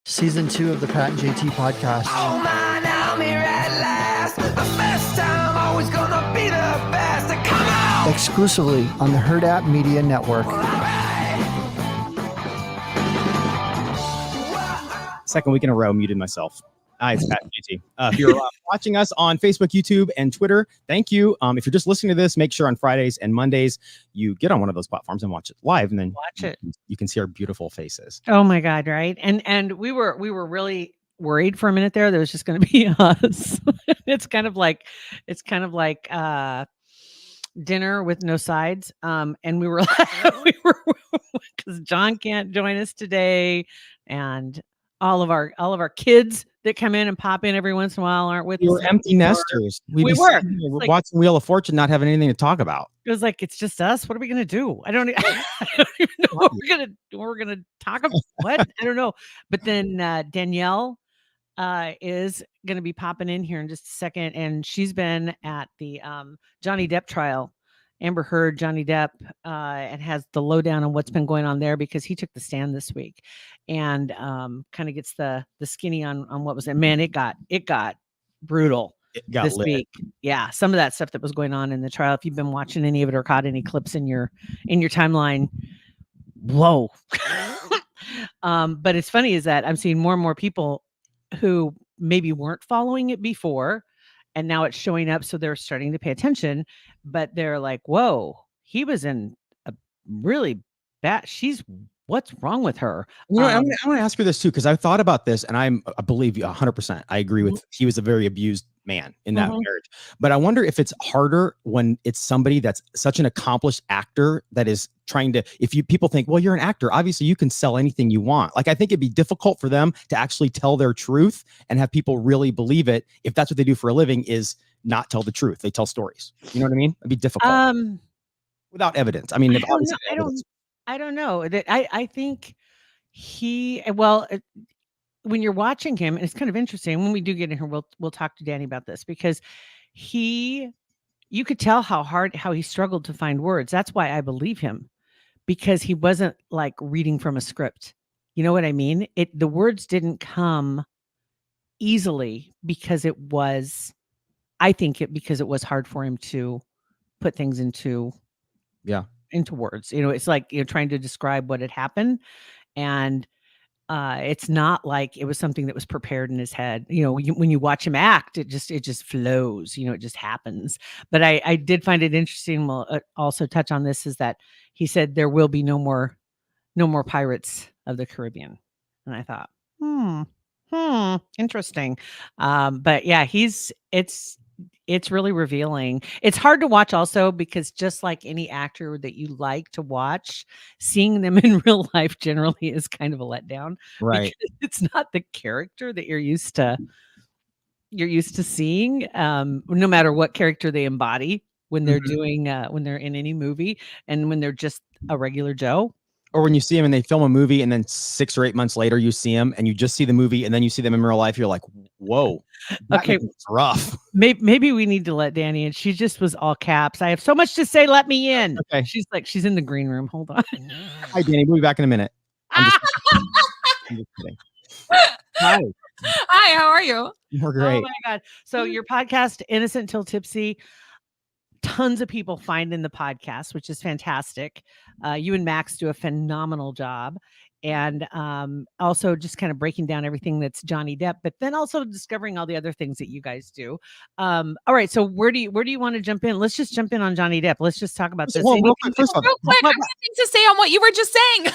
Season 2 of the Pat and JT podcast. Oh man, I'm here at last. The best time, always gonna be the best. Come on! Exclusively on the Herd App Media Network. Second week in a row, muted myself. Hi, it's Pat and JT. If you're watching us on Facebook, YouTube, and Twitter, thank you. If you're just listening to this, make sure on Fridays and Mondays you get on one of those platforms and watch it live, and then you can see our beautiful faces. Oh my God, right? And we were really worried for a minute there. There was just going to be us. It's kind of like dinner with no sides. And we were because John can't join us today, and all of our kids that come in and pop in every once in a while aren't with us. We were empty nesters. We were like, watching Wheel of Fortune, not having anything to talk about. It was like, it's just us. What are we going to do? I don't even know what we're going to talk about. What? I don't know. But then Danielle is going to be popping in here in just a second. And she's been at the Johnny Depp trial. Amber Heard, Johnny Depp, and has the lowdown on what's been going on there because he took the stand this week, and kind of gets the skinny on what was it. Man, it got brutal this week. Yeah, some of that stuff that was going on in the trial. If you've been watching any of it or caught any clips in your timeline, whoa. But it's funny is that I'm seeing more and more people who maybe weren't following it before, and now it's showing up, so they're starting to pay attention. But they're like, "Whoa, he was in a really bad. What's wrong with her?" You know, I'm going to ask her this too, because I thought about this, and I believe you 100%. I agree with. He was a very abused man in that marriage, but I wonder if it's harder when it's somebody that's such an accomplished actor that is trying to. If people think, well, you're an actor, obviously you can sell anything you want. Like, I think it'd be difficult for them to actually tell their truth and have people really believe it. If that's what they do for a living, is not tell the truth. They tell stories. You know what I mean? It'd be difficult without evidence. I mean, I don't know. I think when you're watching him, and it's kind of interesting. When we do get in here, we'll talk to Danny about this, because you could tell how he struggled to find words. That's why I believe him, because he wasn't like reading from a script. You know what I mean? The words didn't come easily because it was hard for him to put things into words. You know, it's like you're trying to describe what had happened, and it's not like it was something that was prepared in his head. You know, when you watch him act, it just flows. You know, it just happens. But I did find it interesting. We'll also touch on this, is that he said there will be no more Pirates of the Caribbean, and I thought, interesting. But yeah, it's really revealing. It's hard to watch also, because just like any actor that you like to watch, seeing them in real life generally is kind of a letdown. Right. Because it's not the character that you're used to seeing, no matter what character they embody when they're doing, when they're in any movie, and when they're just a regular Joe. Or when you see them and they film a movie, and then 6 or 8 months later you see them and you just see the movie, and then you see them in real life, you're like, whoa, okay, it's rough. Maybe we need to let Danny in. She just was all caps. I have so much to say. Let me in. Okay. She's in the green room. Hold on. Hi, Danny. We'll be back in a minute. I'm just kidding. Hi. Hi, how are you? We're great. Oh my God. So your podcast, Innocent Till Tipsy, tons of people find in the podcast, which is fantastic. You and Max do a phenomenal job. And also just kind of breaking down everything that's Johnny Depp, but then also discovering all the other things that you guys do. All right, so where do you want to jump in? Let's just jump in on Johnny Depp. Let's just talk about this. Well, real quick, I have something to say on what you were just saying.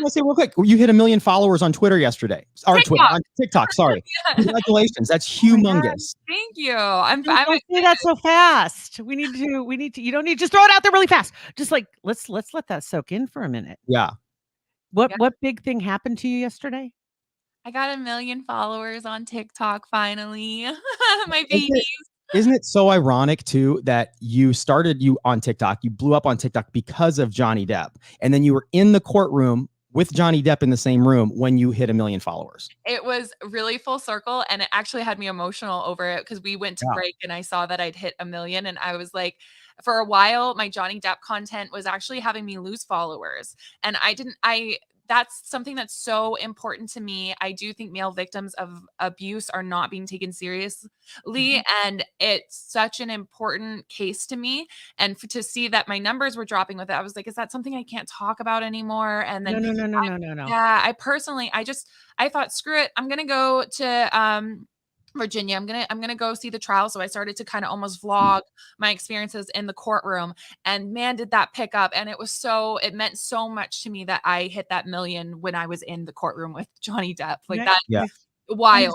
Let's say real quick. You hit 1 million followers on Twitter yesterday. Or on TikTok. Sorry. Congratulations. That's humongous. Thank you. I'm say that so fast. We need to. You don't need to just throw it out there really fast. Just like let's let that soak in for a minute. Yeah. What big thing happened to you yesterday? I got 1 million followers on TikTok finally. My babies. Isn't it so ironic too that you on TikTok, you blew up on TikTok because of Johnny Depp, and then you were in the courtroom with Johnny Depp in the same room when you hit 1 million followers? It was really full circle, and it actually had me emotional over it, because we went to break and I saw that I'd hit 1 million, and I was like, for a while, my Johnny Depp content was actually having me lose followers, and that's something that's so important to me. I do think male victims of abuse are not being taken seriously, and it's such an important case to me. And to see that my numbers were dropping with it, I was like, is that something I can't talk about anymore? And then No. yeah, I thought, screw it. I'm going to go to Virginia. I'm going to go see the trial. So I started to kind of almost vlog my experiences in the courtroom, and man, did that pick up. And it meant so much to me that I hit that million when I was in the courtroom with Johnny Depp. Like that. Yeah. Wild.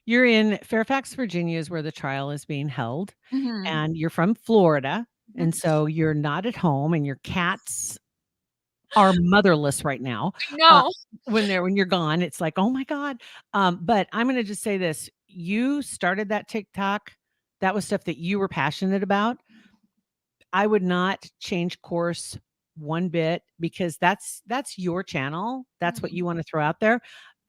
You're in Fairfax, Virginia is where the trial is being held. Mhm. And you're from Florida. And so you're not at home, and your cats are motherless right now. No. When you're gone, it's like, oh my God. But I'm going to just say this. You started that TikTok. That was stuff that you were passionate about. I would not change course one bit, because that's your channel. That's what you want to throw out there.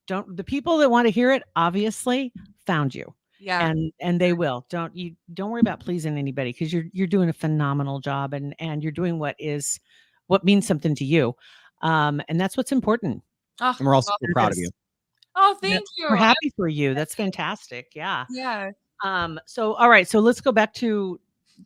The people that want to hear it obviously found you. Yeah. And they will. Don't worry about pleasing anybody, because you're doing a phenomenal job, and you're doing what means something to you. And that's what's important. Oh, And we're also super proud of you. Oh, thank you. We're happy for you. That's fantastic. Yeah. Yeah. So all right. So let's go back to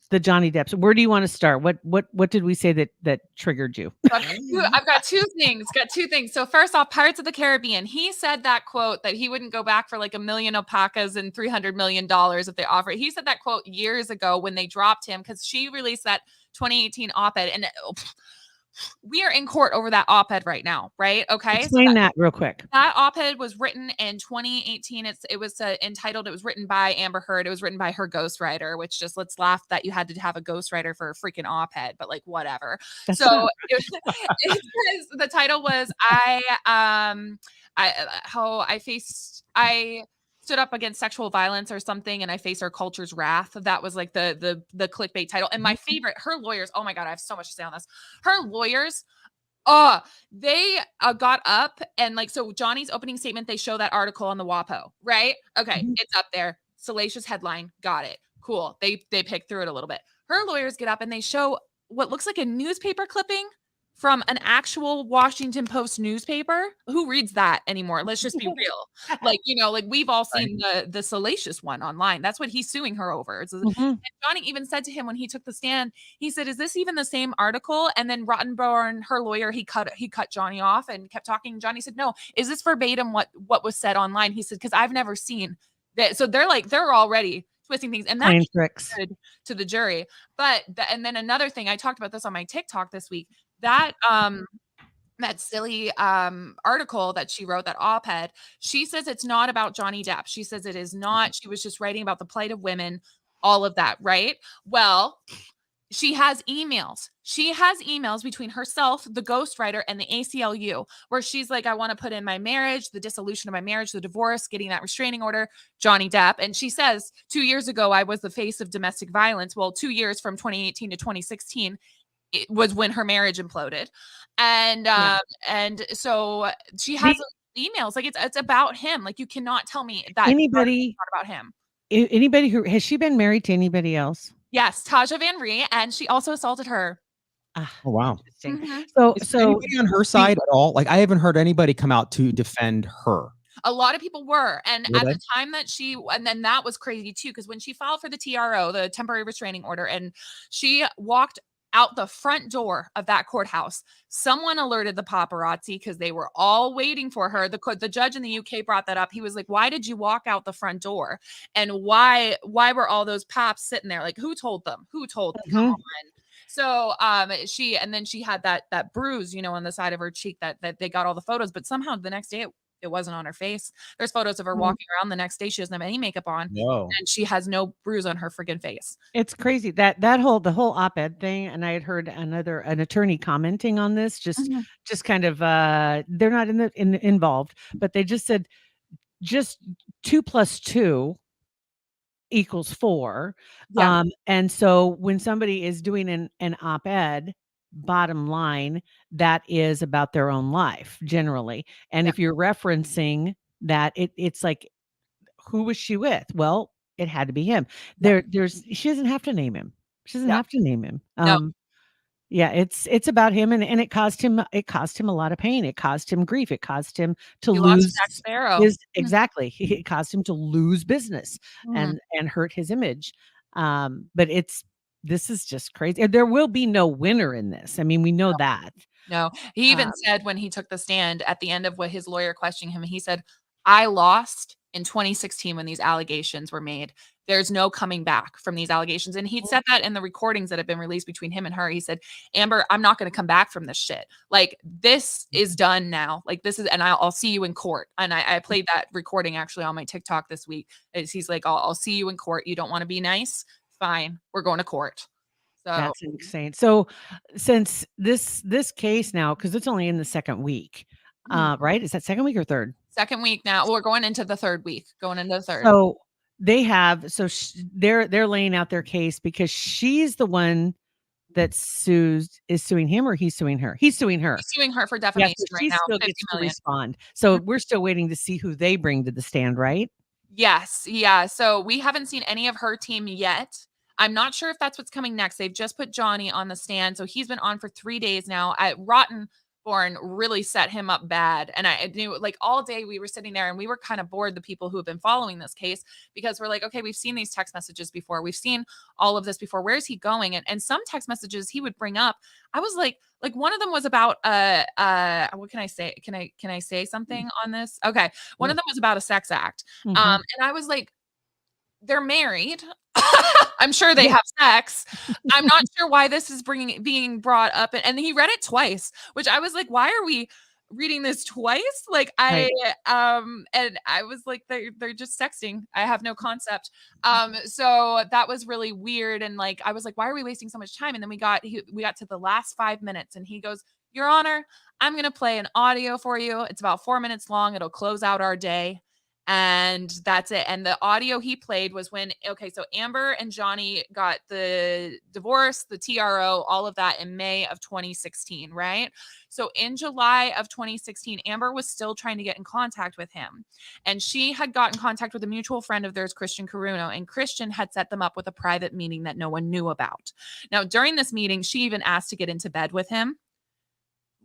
the Johnny Depp. So where do you want to start? What did we say that triggered you? I've got two things. So first off, Pirates of the Caribbean. He said that quote that he wouldn't go back for like 1 million alpacas and $300 million if they offer it. He said that quote years ago when they dropped him, because she released that 2018 op-ed, and we are in court over that op-ed right now, right? Okay. Explain that real quick. That op-ed was written in 2018. It was entitled, it was written by Amber Heard. It was written by her ghostwriter, which just, let's laugh that you had to have a ghostwriter for a freaking op-ed, but like, whatever. So the title was, I stood up against sexual violence or something, and I face our culture's wrath. That was like the clickbait title. And my favorite, her lawyers, oh my God, I have so much to say on this. Her lawyers, they got up, and like, so Johnny's opening statement, they show that article on the WAPO, right? Okay. It's up there. Salacious headline. Got it. Cool. They picked through it a little bit. Her lawyers get up and they show what looks like a newspaper clipping from an actual Washington Post newspaper. Who reads that anymore? Let's just be real. Like, like we've all seen the salacious one online. That's what he's suing her over. And Johnny even said to him when he took the stand, he said, is this even the same article? And then Rottenborn, her lawyer, he cut Johnny off and kept talking. Johnny said, no, is this verbatim what was said online? He said, because I've never seen that. So they're already twisting things, and that's good to the jury. But and then another thing, I talked about this on my TikTok this week, that silly article that she wrote, that op-ed, she says it's not about Johnny Depp. She says it is not. She was just writing about the plight of women, all of that, right? Well, she has emails. She has emails between herself, the ghostwriter, and the ACLU, where she's like, I want to put in my marriage, the dissolution of my marriage, the divorce, getting that restraining order, Johnny Depp. And she says, 2 years ago, I was the face of domestic violence. Well, 2 years from 2018 to 2016, it was when her marriage imploded. And so she has emails, like it's about him. Like, you cannot tell me that anybody not about him. Anybody who has she been married to anybody else? Yes, Taja Van Ree, and she also assaulted her. Oh wow. So is anybody on her side at all? Like, I haven't heard anybody come out to defend her. A lot of people were. And at the time that and then that was crazy too, because when she filed for the TRO, the temporary restraining order, and she walked out the front door of that courthouse, someone alerted the paparazzi, because they were all waiting for her. The judge in the UK brought that up. He was like, why did you walk out the front door? And why were all those paps sitting there? Like, who told them? Come on. So she had that bruise, on the side of her cheek that they got all the photos, but somehow the next day it wasn't on her face. There's photos of her walking around the next day. She doesn't have any makeup on. No. And she has no bruise on her friggin' face. It's crazy the whole op-ed thing. And I had heard an attorney commenting on this, just kind of, they're not involved, but they just said, just 2 + 2 = 4. Yeah. And so when somebody is doing an op-ed, bottom line, that is about their own life generally. And if you're referencing that, it's like, who was she with? Well, it had to be him. She doesn't have to name him. She doesn't have to name him. No. Yeah, it's about him, and it caused him a lot of pain. It caused him grief. It caused him to He lost lose Jack Sparrow. his exactly. It caused him to lose business Mhm. and hurt his image. But this is just crazy. There will be no winner in this. I mean, we know that. No, he even Um, said when he took the stand at the end of what his lawyer questioning him, he said, "I lost in 2016 when these allegations were made. There's no coming back from these allegations." And he'd said that in the recordings that have been released between him and her. He said, "Amber, I'm not going to come back from this shit. Like this is done now. Like this is, and I'll see you in court." And I played that recording actually on my TikTok this week. He's like, I'll see you in court. You don't want to be nice? Fine. We're going to court." So that's insane. So since this case now, because it's only in the second week, right? Is that second week or third? second week now. We're going into the third week, going into the third. So they have they're laying out their case because she's the one that is suing him, or he's suing her. He's suing her. He's suing her for Yeah, defamation so right she now. still 50 gets to million. respond. So we're still waiting to see who they bring to the stand, right? Yes. Yeah. So we haven't seen any of her team yet. I'm not sure if that's what's coming next. They've just put Johnny on the stand. So he's been on for 3 days now. Rottenborn really set him up bad. And I knew like all day we were sitting there and we were kind of bored, the people who have been following this case, because we're like, okay, we've seen these text messages before. We've seen all of this before. Where's he going? And some text messages he would bring up. I was like one of them was about what can I say? Can I say something on this? Okay. One of them was about a sex act. Mhm. And I was like, they're married. I'm sure they have sex. I'm not sure why this is being brought up. And he read it twice, which I was like, why are we reading this twice? Like Right. and I was like, they're just sexting. I have no concept. So that was really weird. And like, I was like, why are we wasting so much time? And then we got to the last 5 minutes and he goes, "Your Honor, I'm going to play an audio for you. It's about 4 minutes long. It'll close out our day." And that's it. And the audio he played was so Amber and Johnny got the divorce, the TRO, all of that in May of 2016, right? So in July of 2016, Amber was still trying to get in contact with him. And she had gotten contact with a mutual friend of theirs, Christian Caruno, and Christian had set them up with a private meeting that no one knew about. Now, during this meeting, she even asked to get into bed with him.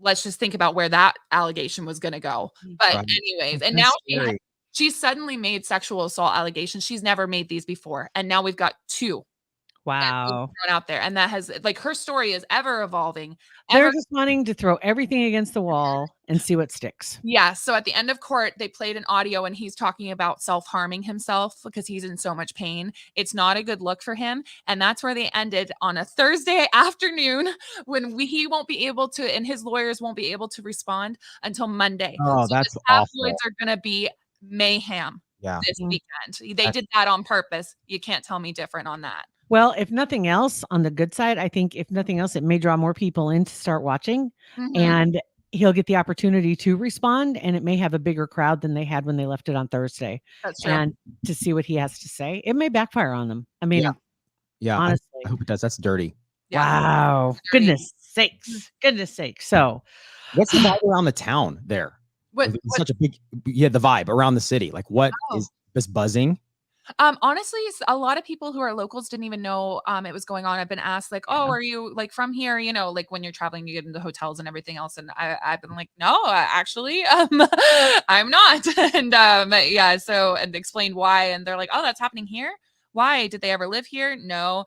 Let's just think about where that allegation was going to go. But Right. anyways, and That's now scary. she suddenly made sexual assault allegations. She's never made these before. And now we've got 2 that Wow. thrown out there. And that has like her story is ever evolving. They're Ever, just wanting to throw everything against the wall and see what sticks. yeah. So at the end of court, they played an audio and he's talking about self-harming himself because he's in so much pain. It's not a good look for him. And that's where they ended on a Thursday afternoon when he won't be able to, and his lawyers won't be able to respond until Monday. Oh, So that's the awful. tabloids are going to be mayhem Yeah. this Mhm. weekend. They did that on purpose. You can't tell me different on that. Well, if nothing else, on the good side, I think if nothing else, it may draw more people in to start watching, Mhm. and he'll get the opportunity to respond, and it may have a bigger crowd than they had when they left it on Thursday. That's true. And to see what he has to say, it may backfire on them. I mean, Yeah. honestly. I hope it does. That's dirty. Yeah. Wow. It's dirty. Goodness sakes. Goodness sakes. So What's the vibe around the town there? What, It's such a big, the vibe around the city. Like what Oh. is this buzzing? Honestly, a lot of people who are locals didn't even know it was going on. I've been asked like, "Oh, are you like from here?" You know, like when you're traveling, you get into hotels and everything else. And I've been like, "No, actually, I'm not." And yeah, so and explained why. And they're like, "Oh, that's happening here. Why? Did they ever live here? No,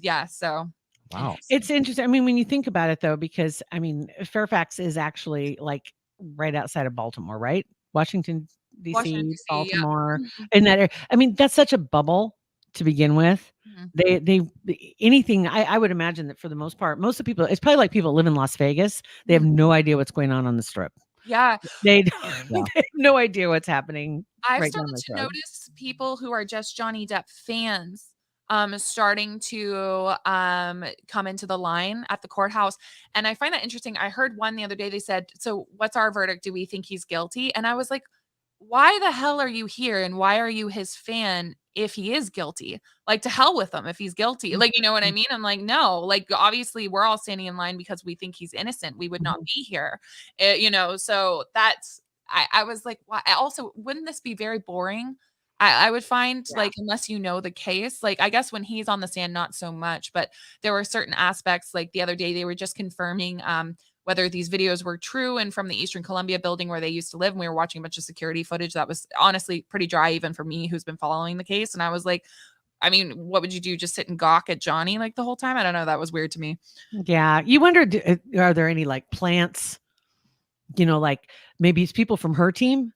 yeah." So Wow. it's interesting. I mean, when you think about it, though, because I mean, Fairfax is actually like right outside of Baltimore, right? Washington, Washington, DC, DC, yeah. Baltimore, Mhm. in that area. I mean, that's such a bubble to begin with. Mhm. They anything. I would imagine that for the most part, most of the people, it's probably like people live in Las Vegas. They have no idea what's going on the strip. Yeah, They, they have no idea what's happening. I've right down started this to road. notice people who are just Johnny Depp fans starting to come into the line at the courthouse. And I find that interesting. I heard one the other day, they said, "So what's our verdict? Do we think he's guilty?" And I was like, why the hell are you here? And why are you his fan if he is guilty? Like to hell with him if he's guilty. Like, you know what I mean? I'm like, no, like obviously we're all standing in line because we think he's innocent. We would not be here. You know, so that's I was like, why? Also, wouldn't this be very boring I would find like, unless you know the case, like I guess when he's on the stand, not so much, but there were certain aspects. Like the other day, they were just confirming whether these videos were true and from the Eastern Columbia building where they used to live. And we were watching a bunch of security footage that was honestly pretty dry, even for me who's been following the case. And I was like, I mean, what would you do? Just sit and gawk at Johnny like the whole time? I don't know. That was weird to me. Yeah. You wonder, are there any like plants, like maybe it's people from her team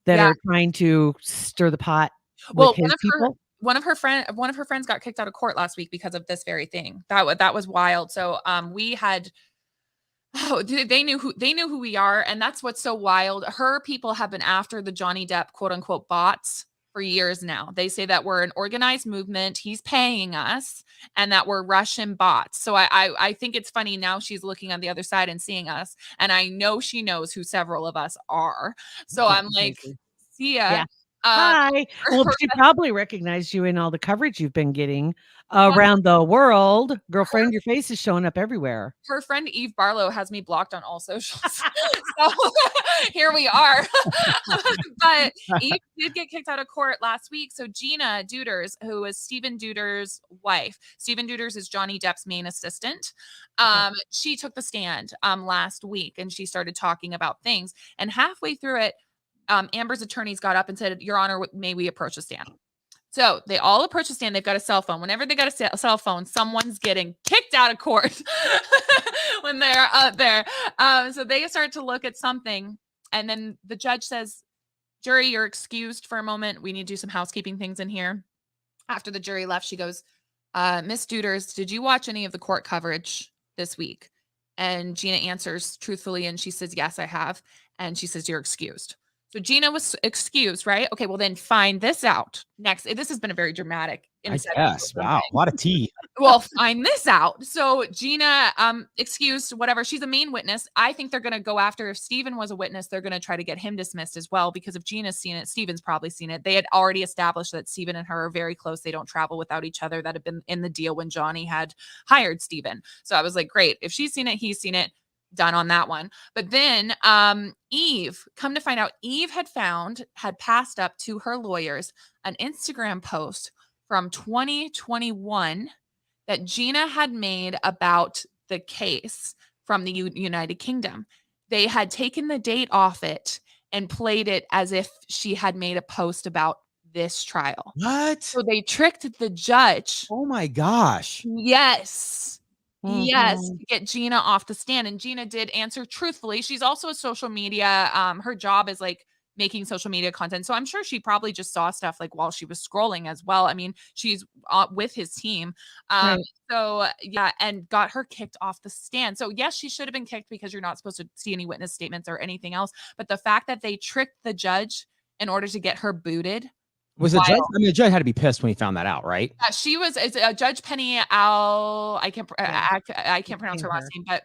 that are trying to stir the pot with his people? One of her friends got kicked out of court last week because of this very thing. That was wild. So we had they knew who we are, and that's what's so wild. Her people have been after the Johnny Depp quote unquote bots for years now. They say that we're an organized movement, he's paying us, and that we're Russian bots. So I think it's funny now she's looking on the other side and seeing us, and I know she knows who several of us are. So I'm like, see ya. Yeah. Hi. Well, she probably recognized you in all the coverage you've been getting around the world. Girlfriend, your face is showing up everywhere. Her friend Eve Barlow has me blocked on all socials. So here we are. But Eve did get kicked out of court last week. So Gina Duders, who is Stephen Duders' wife, Stephen Duders is Johnny Depp's main assistant. She took the stand last week, and she started talking about things. And halfway through it, Amber's attorneys got up and said, "Your Honor, may we approach the stand?" So they all approach the stand. They've got a cell phone. Whenever they got a cell phone, someone's getting kicked out of court when they're up there. So they start to look at something. And then the judge says, "Jury, you're excused for a moment. We need to do some housekeeping things in here." After the jury left, she goes, "Miss Duders, did you watch any of the court coverage this week?" And Gina answers truthfully, and she says, "Yes, I have." And she says, "You're excused." So Gina was excused, right? Okay, well then find this out next. This has been a very dramatic. Yes. Wow. A lot of tea. Well, find this out. So Gina, excused, whatever. She's a main witness. I think they're going to go after, if Stephen was a witness, they're going to try to get him dismissed as well, because if Gina's seen it, Stephen's probably seen it. They had already established that Stephen and her are very close. They don't travel without each other. That had been in the deal when Johnny had hired Stephen. So I was like, great. If she's seen it, he's seen it. Done on that one. But then Eve, come to find out, Eve had passed up to her lawyers an Instagram post from 2021 that Gina had made about the case from the United Kingdom. They had taken the date off it and played it as if she had made a post about this trial. What? So they tricked the judge. Oh my gosh. Yes. Yes, to get Gina off the stand. And Gina did answer truthfully. She's also a social media. Her job is like making social media content. So I'm sure she probably just saw stuff like while she was scrolling as well. I mean, she's with his team. So yeah, and got her kicked off the stand. So yes, she should have been kicked because you're not supposed to see any witness statements or anything else. But the fact that they tricked the judge in order to get her booted. Was the judge? I mean, the judge had to be pissed when he found that out, right? She was. It's Judge Penny Al. I can't pronounce her last name, but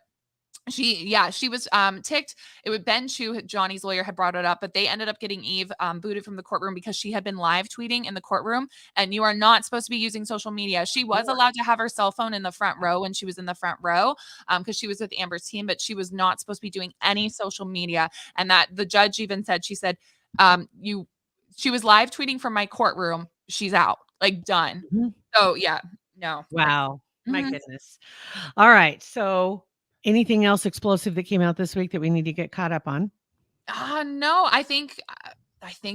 she was ticked. It was Ben Chu, Johnny's lawyer, had brought it up, but they ended up getting Eve booted from the courtroom because she had been live tweeting in the courtroom, and you are not supposed to be using social media. She was allowed to have her cell phone in the front row when she was in the front row because she was with Amber's team, but she was not supposed to be doing any social media. And that the judge even said, she said, she was live tweeting from my courtroom. She's out, like done. So yeah, no. Wow. My goodness. All right. So anything else explosive that came out this week that we need to get caught up on? No, I think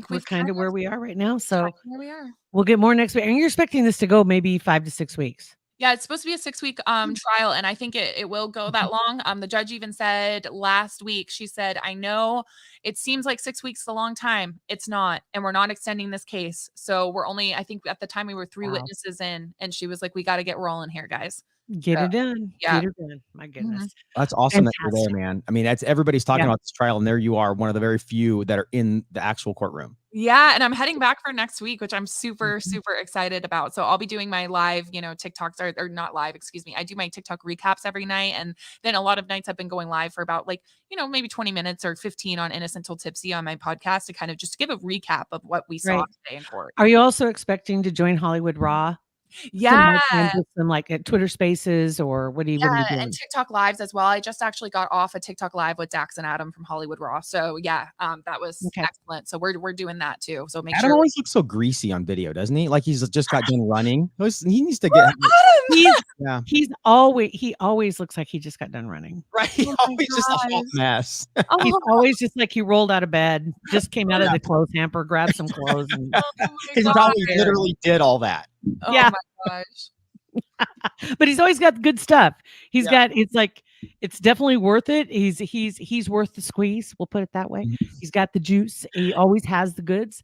we're kind of where we are right now. So where we are. We'll get more next week. And you're expecting this to go maybe 5 to 6 weeks. Yeah, it's supposed to be a 6-week trial, and I think it will go that long. The judge even said last week, she said, "I know it seems like 6 weeks is a long time. It's not, and we're not extending this case. So we're only, I think at the time we were 3 witnesses in," and she was like, "We got to get rolling here, guys. Get her done. Yeah. Get her done. My goodness. That's awesome that you're there, man. I mean, everybody's talking about this trial, and there you are, one of the very few that are in the actual courtroom. Yeah, and I'm heading back for next week, which I'm super excited about. So I'll be doing my live, TikToks or not live, excuse me. I do my TikTok recaps every night, and then a lot of nights I've been going live for about maybe 20 minutes or 15 on Innocent Till Tipsy on my podcast to kind of just give a recap of what we saw today in court. Are you also expecting to join Hollywood Raw Yeah. Some like at Twitter Spaces or what are you Yeah, doing? and TikTok lives as well. I just actually got off a TikTok live with Dax and Adam from Hollywood Raw. So yeah, that was Okay. excellent. So we're doing that too. So make Adam sure. always looks so greasy on video, doesn't he? Like he's just got done running. He needs to get Adam! He always looks like he just got done running. right. He Oh my always just a hot gosh. mess. He's Oh, always just like he rolled out of bed, just came out of the clothes hamper, grabbed some clothes, and oh my He gosh. probably literally did all that. Oh Yeah. my gosh. but he's always got good stuff. He's Yeah. got it's definitely worth it. He's worth the squeeze. We'll put it that way. He's got the juice. He always has the goods,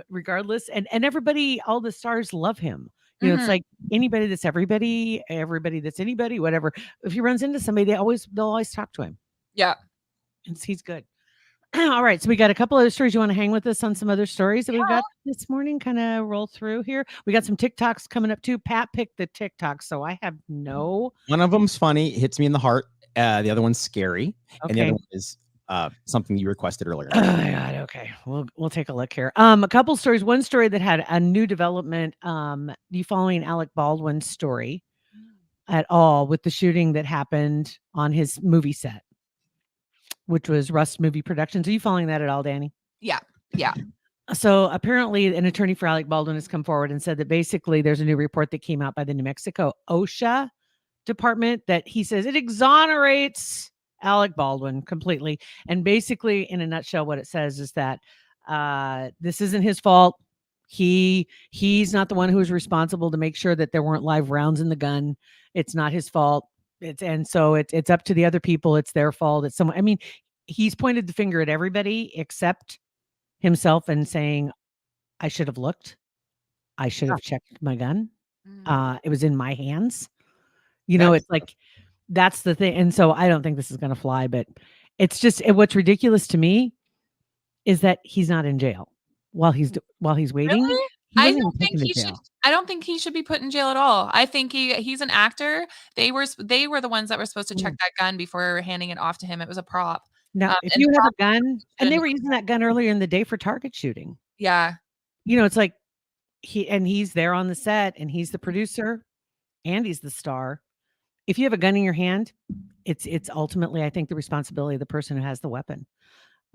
regardless. And everybody, all the stars love him. You know, it's Mhm. like anybody that's everybody that's anybody, whatever. If he runs into somebody, they'll always talk to him. Yeah. And he's good. All right. So we got a couple other stories. You want to hang with us on some other stories that we've got this morning? Kind of roll through here. We got some TikToks coming up too. Pat picked the TikTok, so I have no. One of them's funny, hits me in the heart. The other one's scary, and the Okay. other one is something you requested earlier. Oh my God. Okay. We'll take a look here. A couple stories. One story that had a new development. You following Alec Baldwin's story at all with the shooting that happened on his movie set, which was Rust Movie Productions. Are you following that at all, Danny? Yeah. So apparently an attorney for Alec Baldwin has come forward and said that basically there's a new report that came out by the New Mexico OSHA department that he says it exonerates Alec Baldwin completely. And basically in a nutshell, what it says is that this isn't his fault. He's not the one who was responsible to make sure that there weren't live rounds in the gun. It's not his fault. It's up to the other people. It's their fault. It's someone. I mean, he's pointed the finger at everybody except himself and saying, I should have looked. I should have checked my gun. It was in my hands. You know, it's like, that's the thing. And so I don't think this is going to fly, but it's just, what's ridiculous to me is that he's not in jail while he's waiting. Really? He I wasn't don't even think taken to he should. jail. I don't think he should be put in jail at all. I think he's an actor. They were the ones that were supposed to check that gun before handing it off to him. It was a prop. Now, if and you have a prop gun, and they shouldn't- were using that gun earlier in the day for target shooting, Yeah. you know, it's like he's there on the set and he's the producer and he's the star. If you have a gun in your hand, it's ultimately, I think, the responsibility of the person who has the weapon.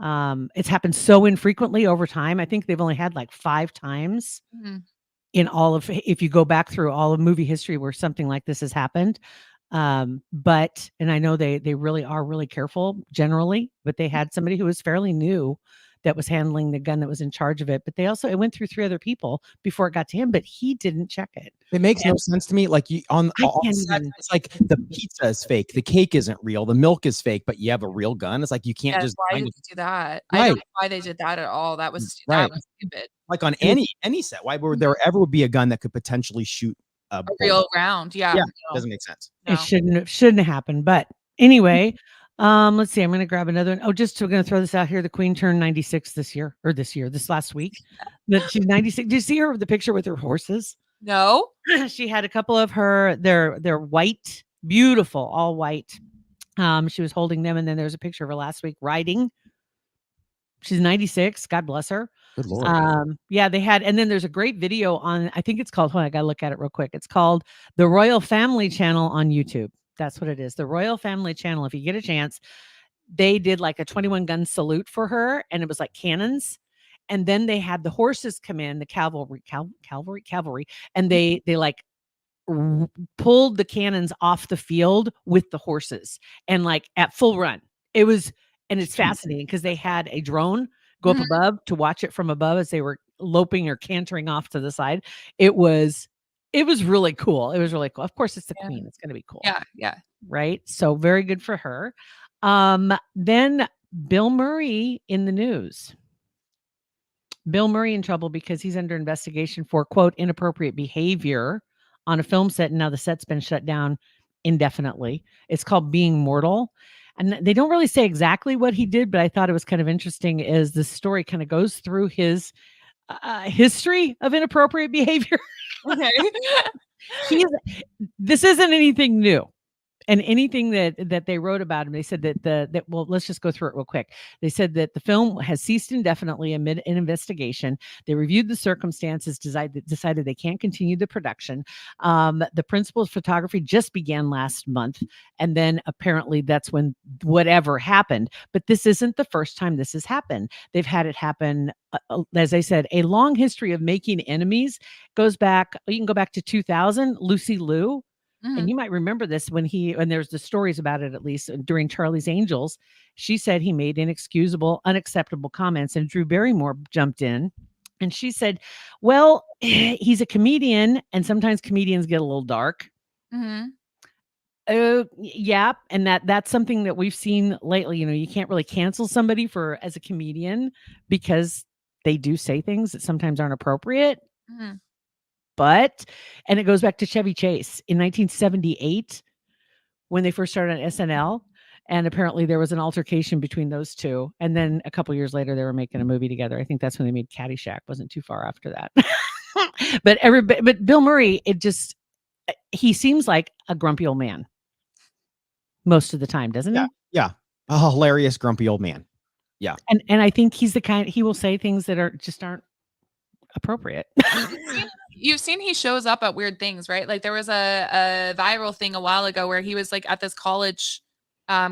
It's happened so infrequently over time. I think they've only had like 5 times Mhm. in all of, if you go back through all of movie history where something like this has happened. But, and I know they really are really careful generally, but they had somebody who was fairly new that was handling the gun that was in charge of it. But it went through 3 other people before it got to him, but he didn't check it. It makes no sense to me. Like you on can't set, even- it's like the pizza is fake, the cake isn't real, the milk is fake, but you have a real gun. It's like you can't Yeah, just why kind did of, you do that? I Right. don't know why they did that at all. That was Right. stupid. like on any set. Why would there ever be a gun that could potentially shoot a A bullet? real round. Yeah. Yeah, no, doesn't make sense. no. It shouldn't have happened. But anyway, let's see. I'm going to grab another one. Oh, we're going to throw this out here. The Queen turned 96 this last week. That she's 96. Did you see her with the picture with her horses? No. She had a couple of they're white, beautiful, all white. She was holding them, and then there's a picture of her last week riding. She's 96. God bless her. Good Lord. Yeah, they had, and then there's a great video on, I think it's called, hold on, I gotta look at it real quick. It's called the Royal Family Channel on YouTube. That's what it is. The Royal Family Channel. If you get a chance, they did like a 21 gun salute for her, and it was like cannons. And then they had the horses come in, the cavalry, and they like pulled the cannons off the field with the horses and like at full run. And it's fascinating because they had a drone go up above to watch it from above as they were loping or cantering off to the side. It was really cool. It was really cool. Of course, it's the Queen. It's going to be cool. Yeah. Right. So very good for her. Then Bill Murray in the news. Bill Murray in trouble because he's under investigation for, quote, inappropriate behavior on a film set. And now the set's been shut down indefinitely. It's called Being Mortal. And they don't really say exactly what he did, but I thought it was kind of interesting as the story kind of goes through his history of inappropriate behavior. Okay. This isn't anything new. And anything that they wrote about him, they said that well, let's just go through it real quick. They said that the film has ceased indefinitely amid an investigation. They reviewed the circumstances, decided they can't continue the production. The principal of photography just began last month, and then apparently that's when whatever happened. But this isn't the first time this has happened. They've had it happen, as I said, a long history of making enemies. Goes back, you can go back to 2000, Lucy Liu. And you might remember this when there's the stories about it, at least during Charlie's Angels. She said he made inexcusable, unacceptable comments, and Drew Barrymore jumped in. And she said, well, he's a comedian, and sometimes comedians get a little dark. Yeah. And that's something that we've seen lately. You can't really cancel somebody as a comedian because they do say things that sometimes aren't appropriate. And it goes back to Chevy Chase in 1978 when they first started on SNL. And apparently there was an altercation between those two. And then a couple years later, they were making a movie together. I think that's when they made Caddyshack. Wasn't too far after that. But Bill Murray, he seems like a grumpy old man most of the time, doesn't he? Yeah. A hilarious grumpy old man. Yeah. And I think he's the kind, he will say things that aren't appropriate. You've seen he shows up at weird things, right? Like there was a viral thing a while ago where he was like at this college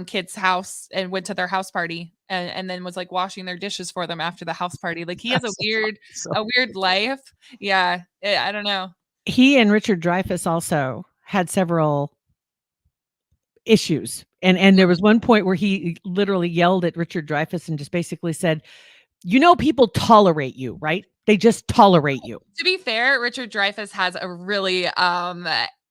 kid's house and went to their house party and then was like washing their dishes for them after the house party. Like he has a weird life. Yeah. I don't know. He and Richard Dreyfuss also had several issues. And there was one point where he literally yelled at Richard Dreyfuss and just basically said, people tolerate you, right? They just tolerate you. To be fair, Richard Dreyfuss has a really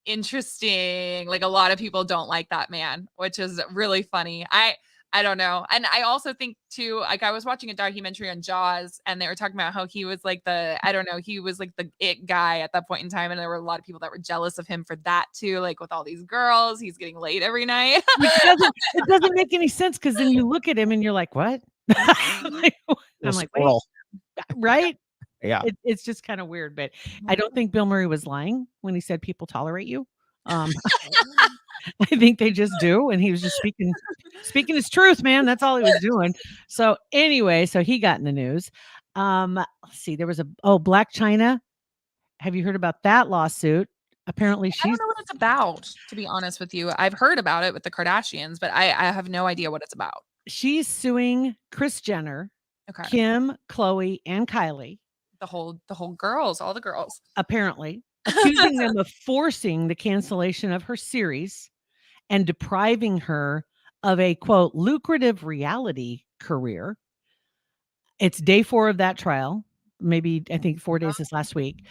interesting, like a lot of people don't like that man, which is really funny. I don't know. And I also think too, like I was watching a documentary on Jaws and they were talking about how he was like he was like the it guy at that point in time. And there were a lot of people that were jealous of him for that too. Like with all these girls, he's getting laid every night. It doesn't make any sense because then you look at him and you're like, what? I'm like, wait, right? Yeah. It's just kind of weird, but I don't think Bill Murray was lying when he said people tolerate you. I think they just do. And he was just speaking his truth, man. That's all he was doing. So anyway, he got in the news. Let's see, there was Blac Chyna. Have you heard about that lawsuit? Apparently I don't know what it's about, to be honest with you. I've heard about it with the Kardashians, but I have no idea what it's about. She's suing Kris Jenner, Kim, Khloe, and Kylie. The whole girls, all the girls. Apparently. Accusing them of forcing the cancellation of her series and depriving her of a, quote, lucrative reality career. It's day 4 of that trial. Maybe, I think 4 days this last week.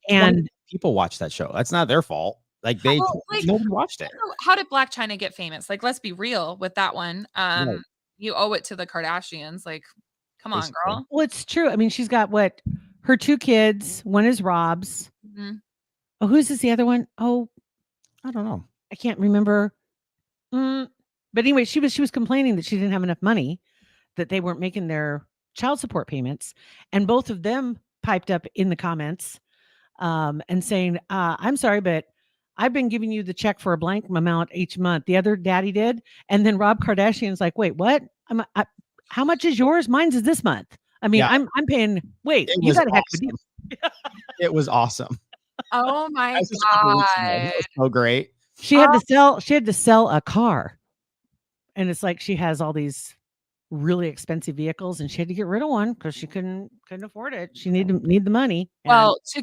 And people watch that show. That's not their fault. Like nobody watched it. How did Blac Chyna get famous? Like, let's be real with that one. Right. You owe it to the Kardashians. Like, come on, girl. Well, it's true. I mean, she's got her 2 kids. One is Rob's. Oh, who's the other one? Oh, I don't know. I can't remember. But anyway, she was complaining that she didn't have enough money, that they weren't making their child support payments. And both of them piped up in the comments and saying, I'm sorry, but I've been giving you the check for a blank amount each month. The other daddy did. And then Rob Kardashian's like, wait, what? How much is yours? Mine's is this month. I mean, I'm paying. Wait, you got a heck of a deal. It was awesome. Oh my God. That was so great. She had to sell a car. And it's like she has all these really expensive vehicles and she had to get rid of one because she couldn't afford it. She need the money. Well, to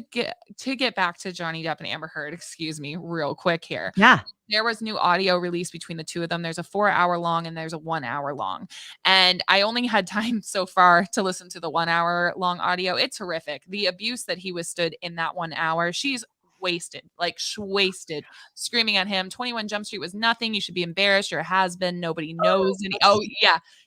get back to Johnny Depp and Amber Heard, excuse me, real quick here. Yeah. There was new audio released between the two of them. There's a 4-hour long and there's a 1-hour long. And I only had time so far to listen to the 1-hour long audio. It's horrific. The abuse that he withstood in that 1 hour. She's wasted, screaming at him. 21 Jump Street was nothing. You should be embarrassed. You're a has-been. Nobody knows.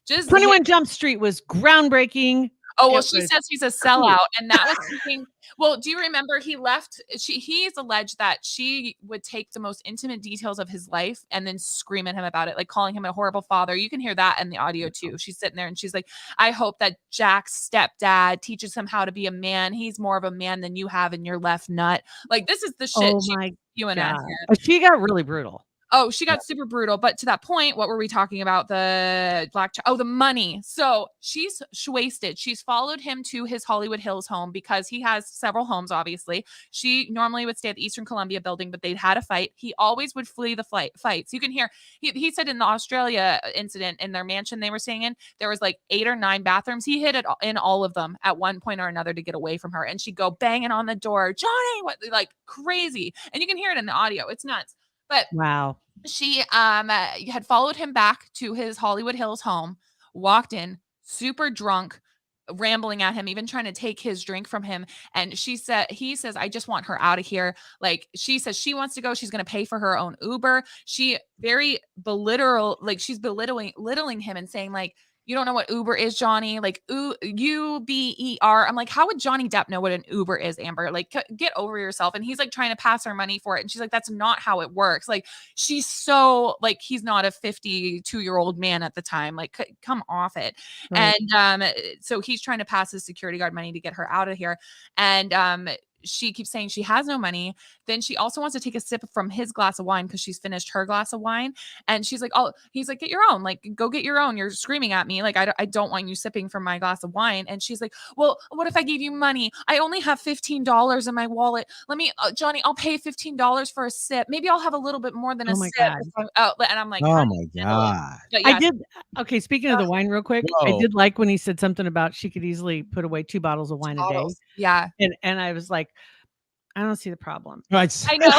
Just 21 Jump Street was groundbreaking. Oh, well, she says he's a sellout. And that was something. Well, do you remember he left? He's alleged that she would take the most intimate details of his life and then scream at him about it, like calling him a horrible father. You can hear that in the audio too. She's sitting there and she's like, I hope that Jack's stepdad teaches him how to be a man. He's more of a man than you have in your left nut. Like, this is the shit Oh my you and I. She got really brutal. Oh, she got super brutal. But to that point, what were we talking about? The the money. So she's wasted. She's followed him to his Hollywood Hills home because he has several homes, obviously. She normally would stay at the Eastern Columbia building, but they'd had a fight. He always would flee the fights. You can hear, he said in the Australia incident in their mansion they were staying in, there was like 8 or 9 bathrooms. He hid it in all of them at one point or another to get away from her. And she'd go banging on the door, Johnny, what, like crazy. And you can hear it in the audio. It's nuts. But wow. She had followed him back to his Hollywood Hills home, walked in super drunk, rambling at him, even trying to take his drink from him. And he says, I just want her out of here. Like, she says she wants to go. She's going to pay for her own Uber. She very she's belittling him and saying like, you don't know what Uber is, Johnny. Like, U-B-E-R. I'm like, how would Johnny Depp know what an Uber is, Amber? Like, get over yourself. And he's like trying to pass her money for it. And she's like, that's not how it works. Like, she's so like, he's not a 52-year-old man at the time. Like, come off it. Right. And so he's trying to pass his security guard money to get her out of here. And she keeps saying she has no money. Then she also wants to take a sip from his glass of wine because she's finished her glass of wine. And she's like, oh, he's like, get your own, like, go get your own. You're screaming at me. Like, I don't want you sipping from my glass of wine. And she's like, well, what if I gave you money? I only have $15 in my wallet. Let me, Johnny, I'll pay $15 for a sip. Maybe I'll have a little bit more than a sip. And I'm like, oh my God. But yeah, I did. Okay. Speaking of the wine real quick, I did like when he said something about she could easily put away 2 bottles of wine a day. Yeah. And I was like, I don't see the problem. I know.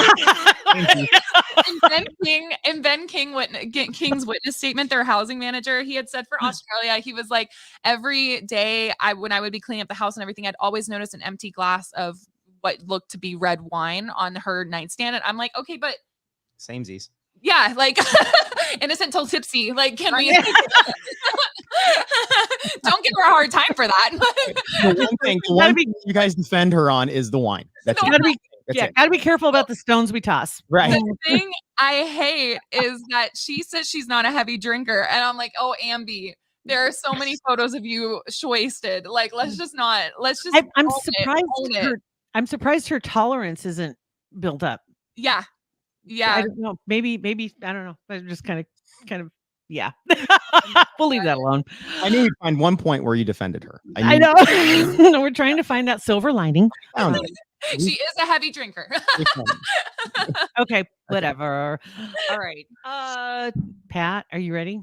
And Ben King's witness statement, their housing manager, he had said for Australia, he was like, every day when I would be cleaning up the house and everything, I'd always notice an empty glass of what looked to be red wine on her nightstand. And I'm like, okay, but samesies. Yeah, like innocent till tipsy. Like, can we don't give her a hard time for that. The one thing you guys defend her on is the wine. That's gotta be careful about the stones we toss. Right. The thing I hate is that she says she's not a heavy drinker, and I'm like, oh, Ambi, there are so many photos of you wasted. Like, let's just. I'm surprised. I'm surprised her tolerance isn't built up. Yeah. Yeah. I don't know. Maybe I don't know. I just kind of yeah. We'll leave that alone. I knew you'd find one point where you defended her. I know. We're trying to find that silver lining. She is a heavy drinker. Okay, whatever. All right. Pat, are you ready?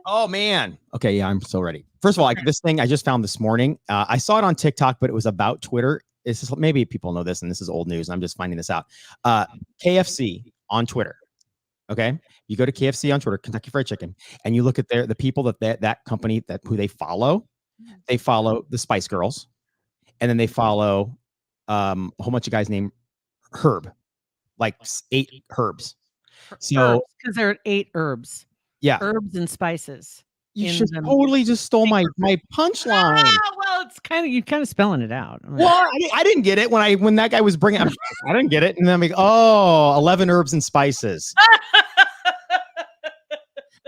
Oh man. Okay, yeah, I'm so ready. First of all, this thing I just found this morning. I saw it on TikTok, but it was about Twitter. It's just, maybe people know this, and this is old news, and I'm just finding this out. KFC on Twitter. Okay, you go to KFC on Twitter, Kentucky Fried Chicken, and you look at the people that company who they follow. They follow the Spice Girls, and then they follow a whole bunch of guys named Herb, like 8 herbs. So because there are 8 herbs. Yeah, herbs and spices. You totally just stole my punchline. Well, it's you kind of spelling it out. Well, I didn't get it when that guy was bringing. I didn't get it, and then I'm like, 11 herbs and spices.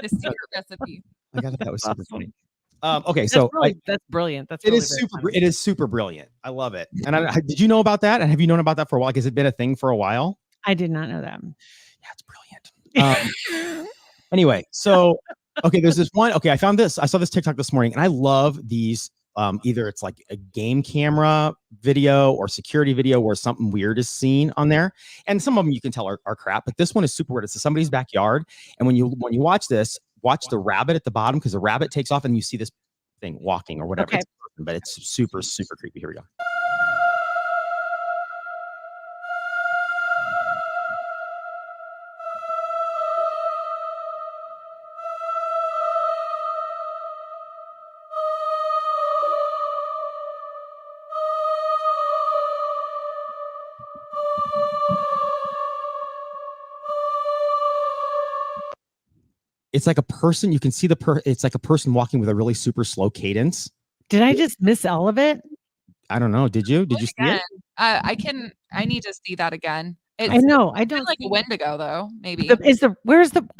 The secret recipe. I thought that was super funny. Okay, so that's brilliant. It is super brilliant. I love it. And did you know about that? And have you known about that for a while? Like, has it been a thing for a while? I did not know that. Yeah, it's brilliant. Anyway, so okay, there's this one. Okay, I saw this TikTok this morning, and I love these. Either it's like a game camera video or security video where something weird is seen on there, and some of them you can tell are crap, but this one is super weird. It's somebody's backyard, and when you watch this, watch the rabbit at the bottom, because the rabbit takes off and you see this thing walking or whatever. Okay. But it's super creepy. Here we go. It's like a person. You can see it's like a person walking with a really super slow cadence. Did I just miss all of it? I don't know. Did you? Did you see it? I need to see that again. I know. I don't like a Wendigo though. Maybe I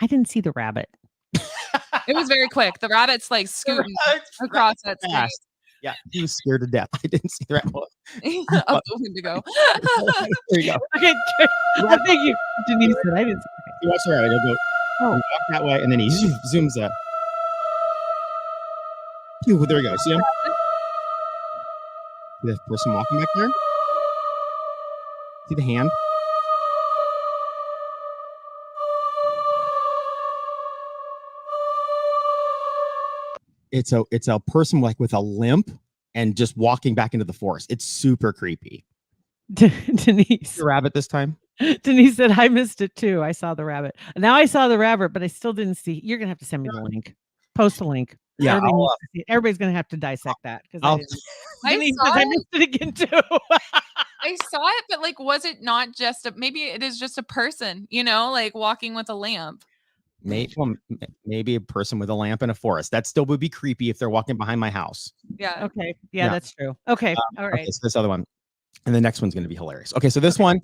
didn't see the rabbit. It was very quick. The rabbit's like scooting across that space. Yeah, he was scared to death. I didn't see the rat. Up the window. There you go. Okay, thank you, Denise. Said I didn't. You watch the rabbit. He'll go walk that way, and then he zooms up. Phew, there we go. See him? See the person walking back there? See the hand? It's a person like with a limp and just walking back into the forest. It's super creepy. Denise. The rabbit this time? Denise said, I missed it too. I saw the rabbit. Now I saw the rabbit, but I still didn't see. You're going to have to send me the link. Post a link. Yeah. Everybody's going to have to dissect that. I Denise saw says, I it. missed it again too. I saw it, but like, was it not just maybe it is just a person, like walking with a lamp. Maybe a person with a lamp in a forest. That still would be creepy if they're walking behind my house. Yeah. Okay. Yeah, that's true. Okay. All right. Okay, so this other one. And the next one's going to be hilarious. Okay, so this one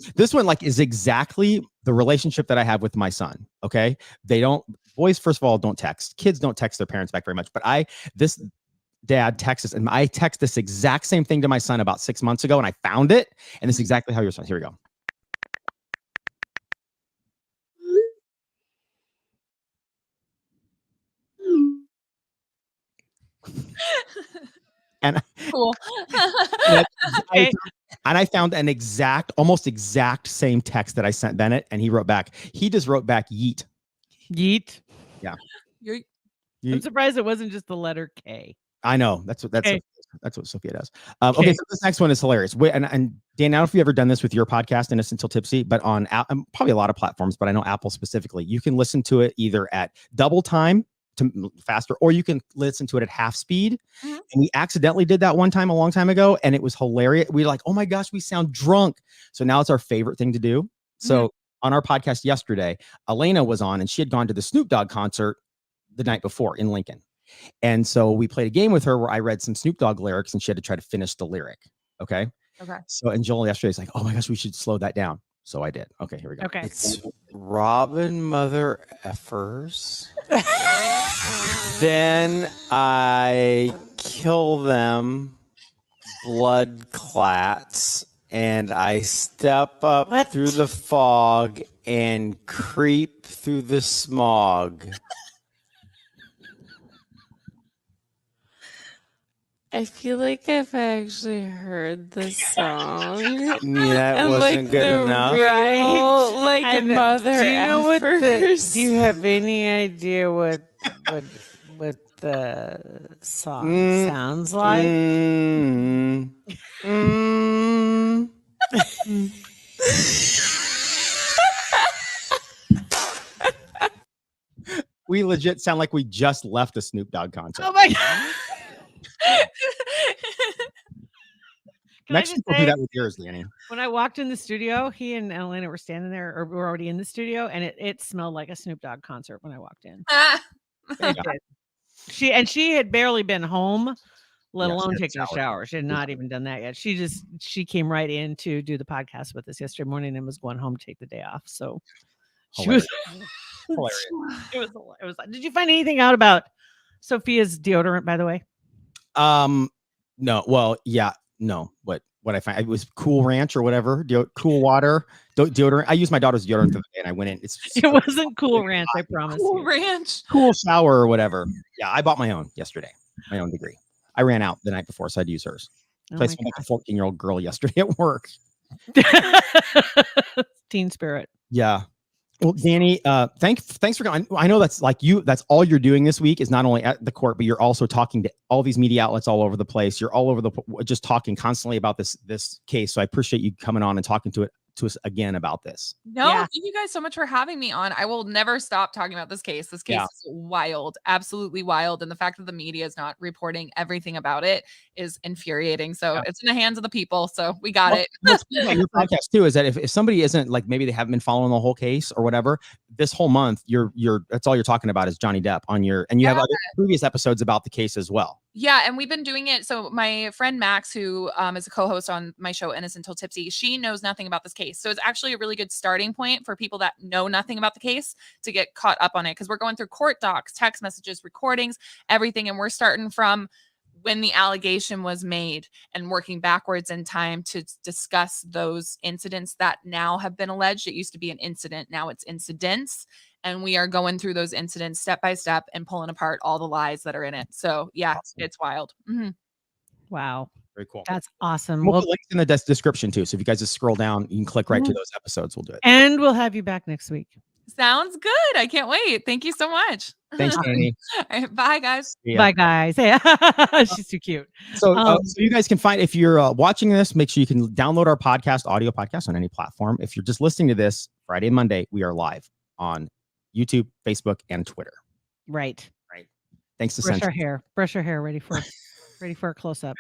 like is exactly the relationship that I have with my son. Okay, boys, first of all, don't text. Kids don't text their parents back very much. But this dad texts us, and I text this exact same thing to my son about 6 months ago, and I found it, and this is exactly how he responds. Here we go. And cool. And I found an almost exact same text that I sent Bennett, and he wrote back. He just wrote back yeet. Yeet. Yeah. Yeet. I'm surprised it wasn't just the letter K. I know that's what Sophia does. Okay, so this next one is hilarious. And Dan, I don't know if you've ever done this with your podcast, Innocent Till Tipsy, but on probably a lot of platforms, but I know Apple specifically, you can listen to it either at double time to faster, or you can listen to it at half speed. Mm-hmm. And we accidentally did that one time a long time ago, and it was hilarious. We were like, oh my gosh, we sound drunk. So now it's our favorite thing to do. So on our podcast yesterday, Elena was on, and she had gone to the Snoop Dogg concert the night before in Lincoln. And so we played a game with her where I read some Snoop Dogg lyrics, and she had to try to finish the lyric. Okay. So, and Joel yesterday is like, oh my gosh, we should slow that down. So I did. Okay, here we go. Okay. It's Robin Mother Effers. Then I kill them, blood clats, and I step up through the fog and creep through the smog. I feel like I've actually heard the song. Yeah, it wasn't good enough. Right? Like Mother do you know what Effers. do you have any idea what the song sounds like? We legit sound like we just left a Snoop Dogg concert. Oh my God. Next week we'll do that with yours, Danny. When I walked in the studio, he and Elena were standing there, or we were already in the studio, and it smelled like a Snoop Dogg concert when I walked in. It did. She had barely been home, let alone taking a shower. She had not even done that yet. She came right in to do the podcast with us yesterday morning and was going home to take the day off. So she was hilarious. It was. Did you find anything out about Sophia's deodorant, by the way? No. Well, yeah. No. What I find, it was Cool Ranch or whatever. Cool Water deodorant. I used my daughter's deodorant the other day, and I went in. It wasn't Cool Ranch. I promise. Cool you. Ranch. Cool Shower or whatever. Yeah, I bought my own yesterday. My own degree. I ran out the night before, so I had to use hers. So I spent like a 14-year-old girl yesterday at work. Teen spirit. Yeah. Well, Danny, thanks for coming. I know that's like you. That's all you're doing this week is not only at the court, but you're also talking to all these media outlets all over the place. You're all over just talking constantly about this case. So I appreciate you coming on and talking to us again about this. No, thank you guys so much for having me on. I will never stop talking about this case. This case is wild, absolutely wild. And the fact that the media is not reporting everything about it is infuriating. So it's in the hands of the people. So we got it. What's cool about your podcast too is that if somebody isn't like, maybe they haven't been following the whole case or whatever, this whole month, that's all you're talking about is Johnny Depp and you have other previous episodes about the case as well. Yeah, and we've been doing it. So my friend Max, who is a co-host on my show Innocent Till Tipsy, she knows nothing about this case. So it's actually a really good starting point for people that know nothing about the case to get caught up on it, because we're going through court docs, text messages, recordings, everything. And we're starting from when the allegation was made and working backwards in time to discuss those incidents that now have been alleged. It used to be an incident. Now it's incidents. And we are going through those incidents step by step and pulling apart all the lies that are in it. So yeah, it's wild. Wow. Very cool. That's awesome. We'll put links in the description too. So if you guys just scroll down, you can click right to those episodes. We'll do it. And we'll have you back next week. Sounds good. I can't wait. Thank you so much. Thanks, Danny. Bye, guys. Bye, guys. She's too cute. So you guys can find, if you're watching this, make sure you can download our audio podcast on any platform. If you're just listening to this Friday and Monday, we are live on YouTube, Facebook, and Twitter. Right. Thanks to Brush Central. our hair. Brush our hair. Ready for a close up.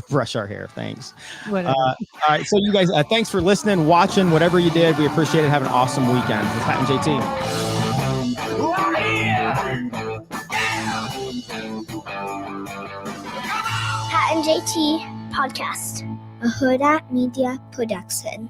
Brush our hair. Thanks. Whatever. All right. So you guys, thanks for listening, watching, whatever you did. We appreciate it. Have an awesome weekend. With Pat and JT. Pat and JT Podcast, a Huda Media Production.